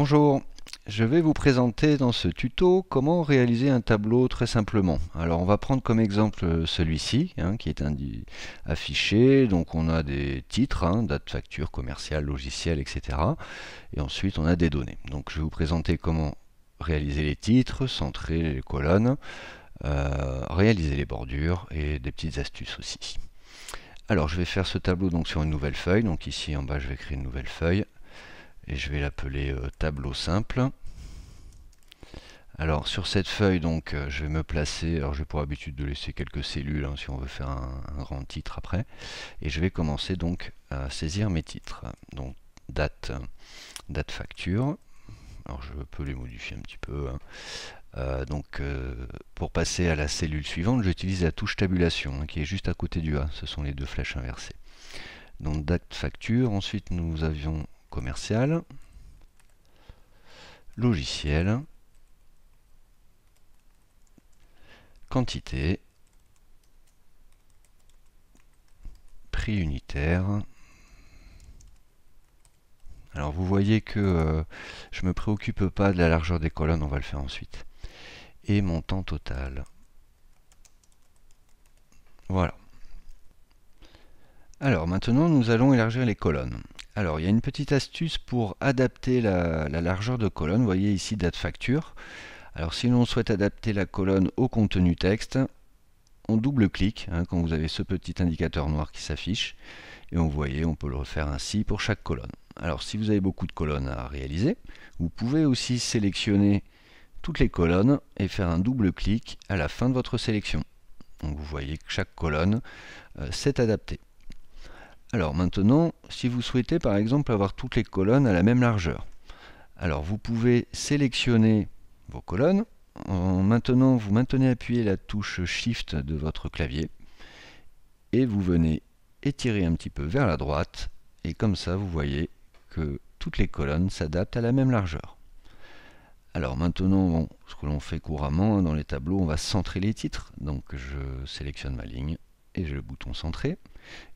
Bonjour, je vais vous présenter dans ce tuto comment réaliser un tableau très simplement. Alors on va prendre comme exemple celui-ci qui est affiché. Donc on a des titres, date, facture, commercial, logiciel, etc. Et ensuite on a des données. Donc je vais vous présenter comment réaliser les titres, centrer les colonnes, réaliser les bordures et des petites astuces aussi. Alors je vais faire ce tableau donc sur une nouvelle feuille. Donc ici en bas je vais créer une nouvelle feuille. Et je vais l'appeler tableau simple. Alors sur cette feuille donc je vais me placer, alors j'ai pour habitude de laisser quelques cellules si on veut faire un grand titre après, et je vais commencer donc à saisir mes titres. Donc date facture, alors je peux les modifier un petit peu. Pour passer à la cellule suivante, j'utilise la touche tabulation qui est juste à côté du A, ce sont les deux flèches inversées. Donc date facture, ensuite nous avions commercial, logiciel, quantité, prix unitaire. Alors vous voyez que je ne me préoccupe pas de la largeur des colonnes, on va le faire ensuite. Et montant total. Voilà. Alors maintenant nous allons élargir les colonnes. Alors il y a une petite astuce pour adapter la largeur de colonne. Vous voyez ici date facture. Alors si l'on souhaite adapter la colonne au contenu texte, on double-clique quand vous avez ce petit indicateur noir qui s'affiche. Et vous voyez, on peut le refaire ainsi pour chaque colonne. Alors si vous avez beaucoup de colonnes à réaliser, vous pouvez aussi sélectionner toutes les colonnes et faire un double-clic à la fin de votre sélection. Donc vous voyez que chaque colonne s'est adaptée. Alors maintenant, si vous souhaitez par exemple avoir toutes les colonnes à la même largeur, alors vous pouvez sélectionner vos colonnes. Maintenant, vous maintenez appuyé la touche Shift de votre clavier et vous venez étirer un petit peu vers la droite et comme ça vous voyez que toutes les colonnes s'adaptent à la même largeur. Alors maintenant, ce que l'on fait couramment dans les tableaux, on va centrer les titres. Donc je sélectionne ma ligne et j'ai le bouton centrer.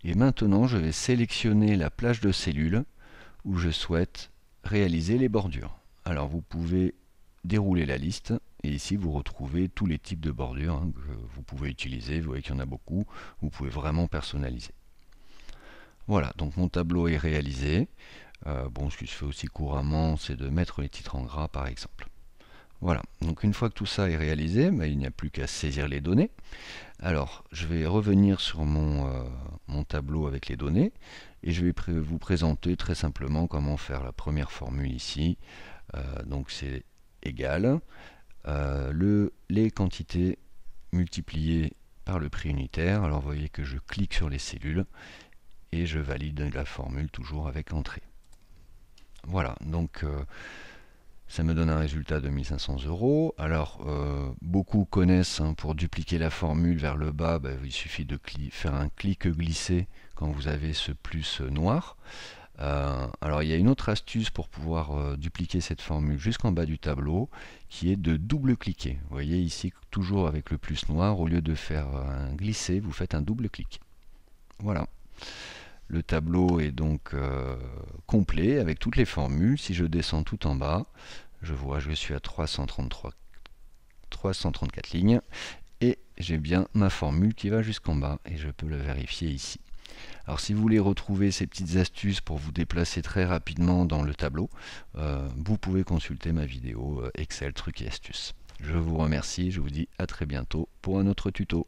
Et maintenant je vais sélectionner la plage de cellules où je souhaite réaliser les bordures. Alors vous pouvez dérouler la liste et ici vous retrouvez tous les types de bordures que vous pouvez utiliser. Vous voyez qu'il y en a beaucoup, vous pouvez vraiment personnaliser. Voilà, donc mon tableau est réalisé. Ce qui se fait aussi couramment, c'est de mettre les titres en gras par exemple. Voilà, donc une fois que tout ça est réalisé, il n'y a plus qu'à saisir les données. Alors, je vais revenir sur mon tableau avec les données et je vais vous présenter très simplement comment faire la première formule ici. Donc c'est égal les quantités multipliées par le prix unitaire. Alors vous voyez que je clique sur les cellules et je valide la formule toujours avec entrée. Voilà, donc ça me donne un résultat de 1500 €. Alors, beaucoup connaissent, pour dupliquer la formule vers le bas, il suffit de faire un clic glissé quand vous avez ce plus noir. Alors, il y a une autre astuce pour pouvoir dupliquer cette formule jusqu'en bas du tableau, qui est de double-cliquer. Vous voyez ici, toujours avec le plus noir, au lieu de faire un glisser, vous faites un double-clic. Voilà. Le tableau est donc complet avec toutes les formules. Si je descends tout en bas, je vois que je suis à 334 lignes et j'ai bien ma formule qui va jusqu'en bas et je peux le vérifier ici. Alors si vous voulez retrouver ces petites astuces pour vous déplacer très rapidement dans le tableau, vous pouvez consulter ma vidéo Excel trucs et astuces. Je vous remercie, je vous dis à très bientôt pour un autre tuto.